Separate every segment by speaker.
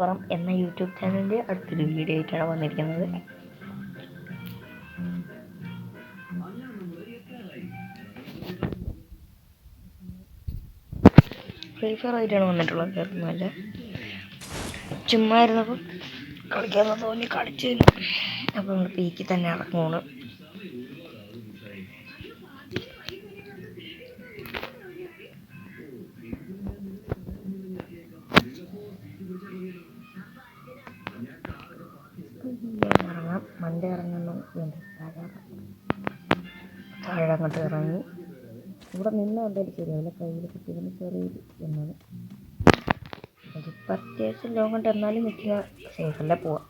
Speaker 1: പുറം എന്ന യൂട്യൂബ് ചാനലിൻ്റെ അടുത്തൊരു വീഡിയോ ആയിട്ടാണ് വന്നിരിക്കുന്നത്. ഫ്രീ ഫയർ ആയിട്ടാണ് വന്നിട്ടുള്ളത്. നല്ല ചുമ്മാ ഇരുന്നപ്പോൾ കളിക്കാമെന്ന് തോന്നി കളിച്ചു. അപ്പോൾ നമ്മൾ പീക്കിൽ തന്നെ ഇറങ്ങുകയാണ്. ഇറങ്ങാം. മണ്ട ഇറങ്ങുന്നു. താഴെ അങ്ങോട്ട് ഇറങ്ങി ഇവിടെ നിന്ന് എന്തായാലും ശരിയാവില്ല. കയ്യിൽ കിട്ടിയതിന് ചെറിയൊരു എന്നാണ് ഇതിപ്പോൾ അത്യാവശ്യം ലോങ് ഉണ്ട്. എന്നാലും നിൽക്കുക സേഫല്ല. പോവാം.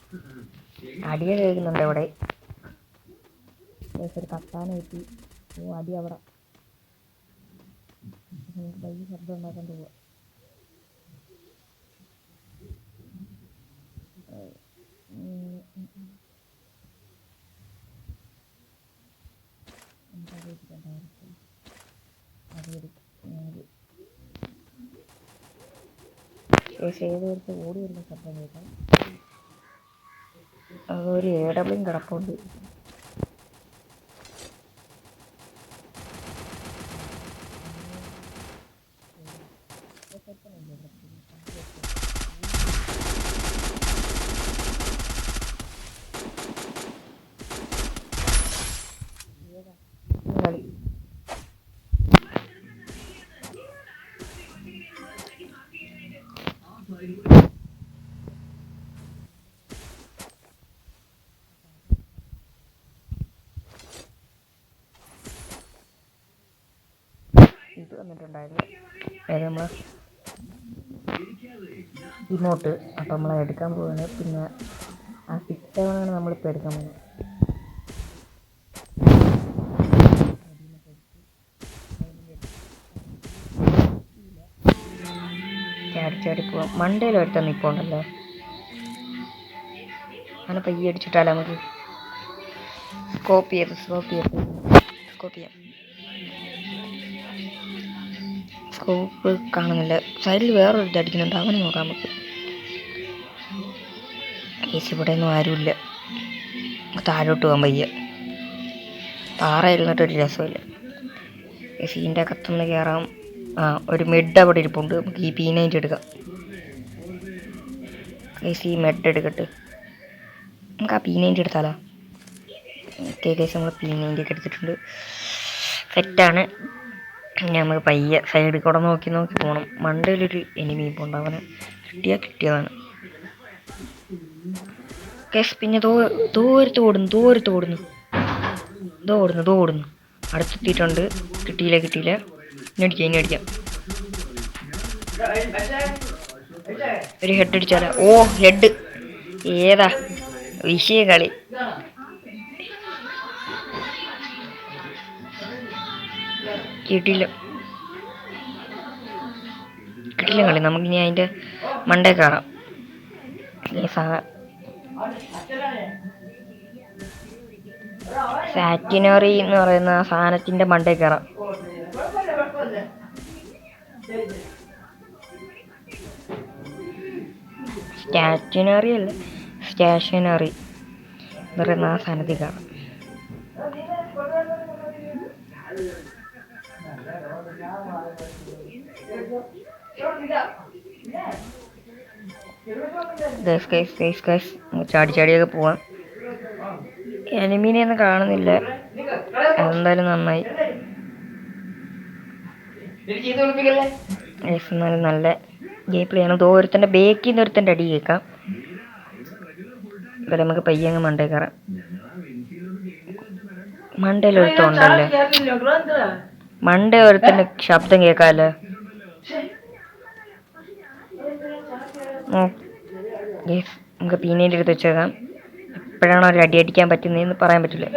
Speaker 1: അടിയെ കേൾക്കുന്നുണ്ട് ഇവിടെ. ഒരു കത്താനായിട്ട് അടി അവിടെ വലിയ ശബ്ദം ഉണ്ടാക്കാൻ പോവാം. ഏതെടുത്ത് ഓടി വരുന്ന ശബ്ദം കേൾക്കാം. അതൊരു AW കിടപ്പുണ്ട്. ഇത് വന്നിട്ടുണ്ടായിരുന്നു. അതായത് നമ്മൾ ഇമോട്ട്. അപ്പം നമ്മൾ എടുക്കാൻ പോവുകയാണ്. പിന്നെ ആ 6-7 ആണ് നമ്മളിപ്പോൾ എടുക്കാൻ പോകുന്നത്. ചാടി പോവാം. മണ്ടയിൽ ഒരുത്തം നിൽപ്പുണ്ടല്ലോ. അങ്ങനെ പയ്യെ അടിച്ചിട്ടാലോ നമുക്ക്. സ്കോപ്പ് ചെയ്യാം. സ്കോപ്പ് കാണുന്നില്ല. സൈഡിൽ വേറൊരു ഇത് അടിക്കുന്നുണ്ട്. അവനെ നോക്കാം നമുക്ക്. ഇവിടെ ഒന്നും ആരുമില്ല. താഴോട്ട് പോകാൻ വയ്യ. പാറ ഇരുന്നിട്ടൊരു രസമില്ല. സീൻ്റെ അകത്തുനിന്ന് കയറാം. ഒരു മെഡ് അവിടെ ഇരിപ്പുണ്ട്. നമുക്ക് ഈ P90 എടുക്കാം. ഈ മെഡ് എടുക്കട്ടെ. നമുക്ക് ആ P90 എടുത്താലോ? നമ്മൾ P90 ഒക്കെ എടുത്തിട്ടുണ്ട്. സെറ്റാണ്. ഇനി നമുക്ക് പയ്യെ സൈഡിൽ കൂടെ നോക്കി പോകണം. മണ്ടയിലൊരു എനിമി ഇപ്പോൾ അവനെ കിട്ടിയതാണ്. പിന്നെ ദൂരത്ത് ഓടുന്നു. അടുത്തെത്തിയിട്ടുണ്ട്. കിട്ടിയില്ല. ഇനി അടിക്കാം. ഒരു ഹെഡ് അടിച്ചാലോ? ഹെഡ് ഏതാ വിഷയ കളി. കിട്ടിയില്ല കളി. നമുക്കിനി അതിൻ്റെ മണ്ടേ കയറാം. സാറ്റിനറി എന്ന് പറയുന്ന സാധനത്തിൻ്റെ മണ്ടേ കയറാം. സ്റ്റാറ്റിനറി അല്ല, സ്റ്റേഷനറി എന്ന് പറയുന്ന ആ സാധനത്തിൽ കയറാം. ചാടിയൊക്കെ പോവാം. എനിമീനെ ഒന്നും കാണുന്നില്ല. അതെന്തായാലും നന്നായി. എന്നാലും നല്ല ഗെയിം പ്ലേ ആണ്. ഒരുത്തൻ്റെ ബേക്കിൽ നിന്ന് ഒരുത്തൻ്റെ അടി കേൾക്കാം. ഇവിടെ നമുക്ക് പയ്യെ അങ്ങ് മണ്ടേ കയറാം. മണ്ടയിലൊരുത്തണ്ടല്ലേ. ഒരുത്തൻ്റെ ശബ്ദം കേൾക്കാമല്ലോ. നമുക്ക് P90 എടുത്ത് വെച്ചേക്കാം. എപ്പോഴാണോ ഒരു അടി അടിക്കാൻ പറ്റുന്നതെന്ന് പറയാൻ പറ്റില്ല.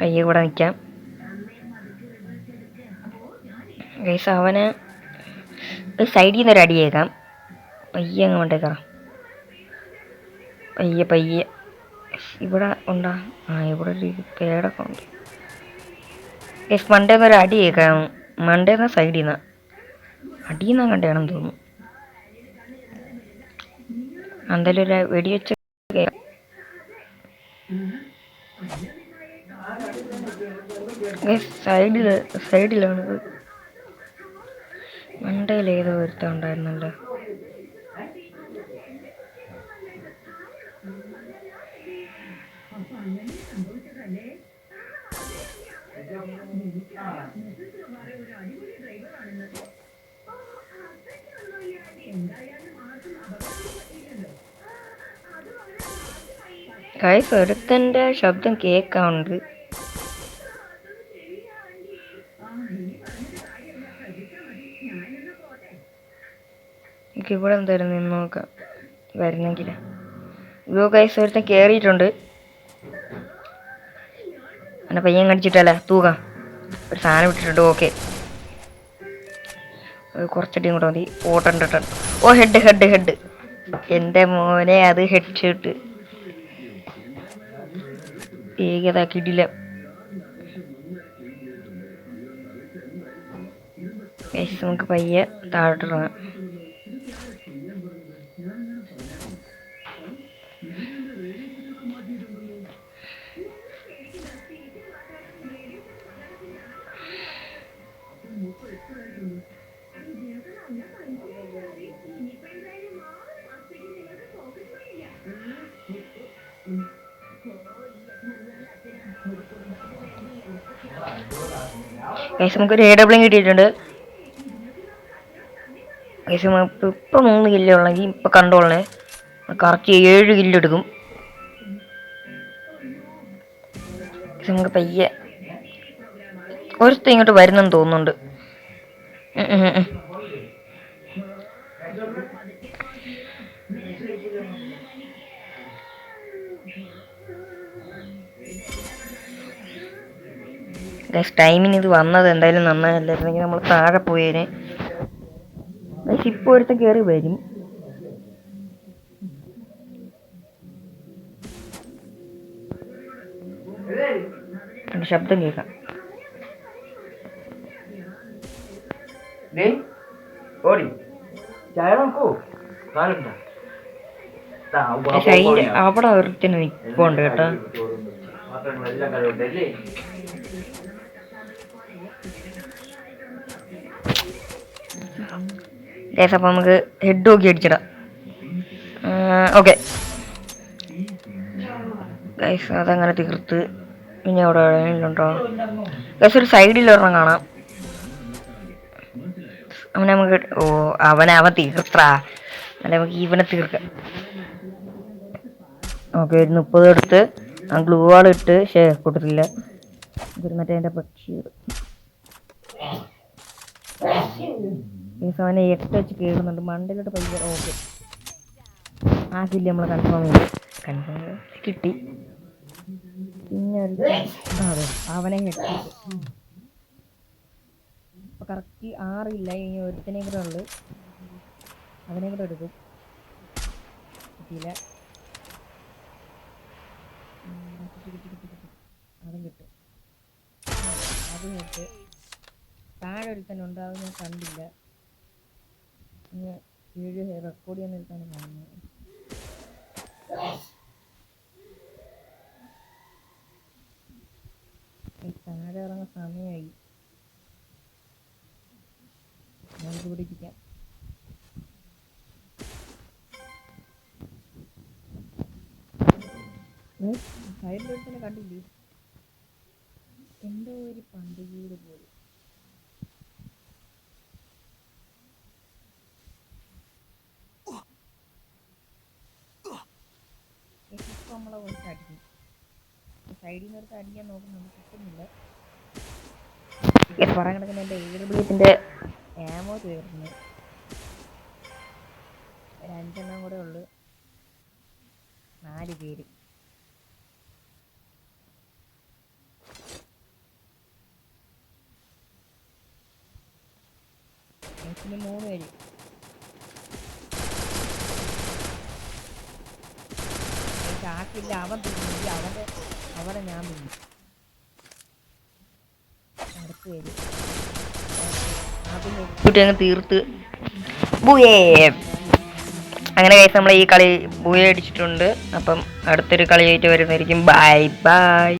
Speaker 1: പയ്യെ കൂടെ നിൽക്കാം. അവന് സൈഡിൽ നിന്നൊരു അടി കേൾക്കാം. പയ്യെ അങ്ങ് കൊണ്ടേ കയറാം. പയ്യെ ഇവിടെ ഉണ്ടാ. ഇവിടെ ഒരു പേടൊക്കെ ഉണ്ട്. യെസ് മണ്ടേന്ന് ഒരു അടി കേൾക്കാം. മണ്ടേന്ന സൈഡിൽ നിന്ന് അടിയിൽ നിന്ന് കണ്ടാണെന്ന് തോന്നുന്നു. എന്തായാലും ഒരു വെടിവെച്ച് സൈഡിലാണിത്. മണ്ടയിൽ ഏതോ ഒരുത്തം ഉണ്ടായിരുന്നല്ലോ. ഗൈസ് ഒരുത്തൻ്റെ ശബ്ദം കേൾക്കാറുണ്ട്. ഇവിടെ എന്തായാലും നിന്ന് നോക്കാം വരുന്നെങ്കിൽ. ഇവ ഗൈസ് ഒരുത്തൻ കയറിയിട്ടുണ്ട്. എന്നെ പയ്യൻ കടിച്ചിട്ടല്ല തൂകാം. ഒരു സാധനം ഇട്ടിട്ടുണ്ട്. ഓക്കെ കുറച്ചടിയും കൂടെ മതി. ഓട്ടണ്ടിട്ട് ഓ ഹെഡ് ഹെഡ് ഹെഡ്. എൻ്റെ മോനെ അത് ഹെഡ് ഷോട്ട് ഏകതാക്കിയിട്ടില്ല. നമുക്ക് പയ്യെ താഴോട്ടിറങ്ങാം. നമുക്കൊരു AW കിട്ടിയിട്ടുണ്ട്. ഇപ്പം 3 കില്ല് ഉള്ളെങ്കിൽ ഇപ്പം കണ്ടോളണേ. കറക്റ്റ് 7 കില്ല് എടുക്കും. നമുക്ക് പയ്യെ ഒരുത്ത ഇങ്ങോട്ട് വരുന്നെന്ന് തോന്നുന്നുണ്ട്. ടൈമിന് ഇത് വന്നത് എന്തായാലും നന്നായില്ലായിരുന്നെങ്കിൽ നമ്മൾ താഴെ പോയേനെ. ഇപ്പോൾ ഒരുത്ത കയറി വരും. ശബ്ദം കേൾക്കാം. അവിടെ ഒരുത്തിന് നിൽപ്പുണ്ട് കേട്ടോ. അപ്പം നമുക്ക് ഹെഡ് നോക്കി അടിച്ചിടാം. ഓക്കെ ഗൈസ് അതങ്ങനെ തീർത്ത്. ഇനി അവിടെ ഉണ്ടോ ഗൈസ്? ഒരു സൈഡിൽ ഒരെണ്ണം കാണാം. അവനെ നമുക്ക് അവൻ തീർത്താ. അല്ല നമുക്ക് ഇവനെ തീർക്കാം. ഓക്കെ ഒരു 30 എടുത്ത് ആ ഗ്ലൂ വാൾ ഇട്ട് കൂട്ടത്തില്ല. ഇതൊരു മറ്റേ എൻ്റെ പക്ഷി അവനെ 8 വെച്ച് കയറുന്നുണ്ട്. മണ്ടയിലോട്ട് പയ്യ. ഓക്കെ ആ കില്ല് നമ്മൾ കൺഫേം കിട്ടി. പിന്നെ അതെ അവനെ ഹെഡ്. അപ്പോൾ കറക്റ്റ് 6 ഇല്ല. ഇനി ഒരുത്തനെ കൂടെ ഉള്ളു. അവനെ കൂടെ എടുക്കും. കിട്ടിയില്ല. അതും കിട്ടും. അത് കേട്ട് താഴെ ഒരുത്തനുണ്ട്. അത് ഞാൻ കണ്ടില്ല. വീഡിയോ റെക്കോർഡ് ചെയ്യാൻ എടുത്താണ് കാണുന്നത്. താഴെ ഇറങ്ങുന്ന സമയമായി. നമുക്ക് പിടിപ്പിക്കാം. സൈഡിലൊരുത്തനെ കണ്ടില്ലേ? എന്തോ ഒരു പണ്ട് വീട് പോലെ. ഇപ്പൊ നമ്മളെ കുറച്ച് അടിക്കും. സൈഡിൽ നിന്ന് എടുത്ത് അടിക്കാൻ നോക്കുന്നുണ്ട്. കിട്ടുന്നില്ല. പറയാൻ കിടക്കുന്ന എൻ്റെ AWത്തിന്റെ ആമോ തീർന്നു. ഒരു 5 എണ്ണം കൂടെ ഉള്ളു. 4 പേര്. എനിക്ക് 3 പേര്. ആക്കില്ല. അവൻ തിന്നു. അവിടെ ഞാൻ തിന്നു. കുട്ടി അങ്ങ് തീർത്ത് ബുയേ. അങ്ങനെ കേസ് നമ്മൾ ഈ കളി ബുയ അടിച്ചിട്ടുണ്ട്. അപ്പം അടുത്തൊരു കളിയായിട്ട് വരുന്നതായിരിക്കും. Bye bye.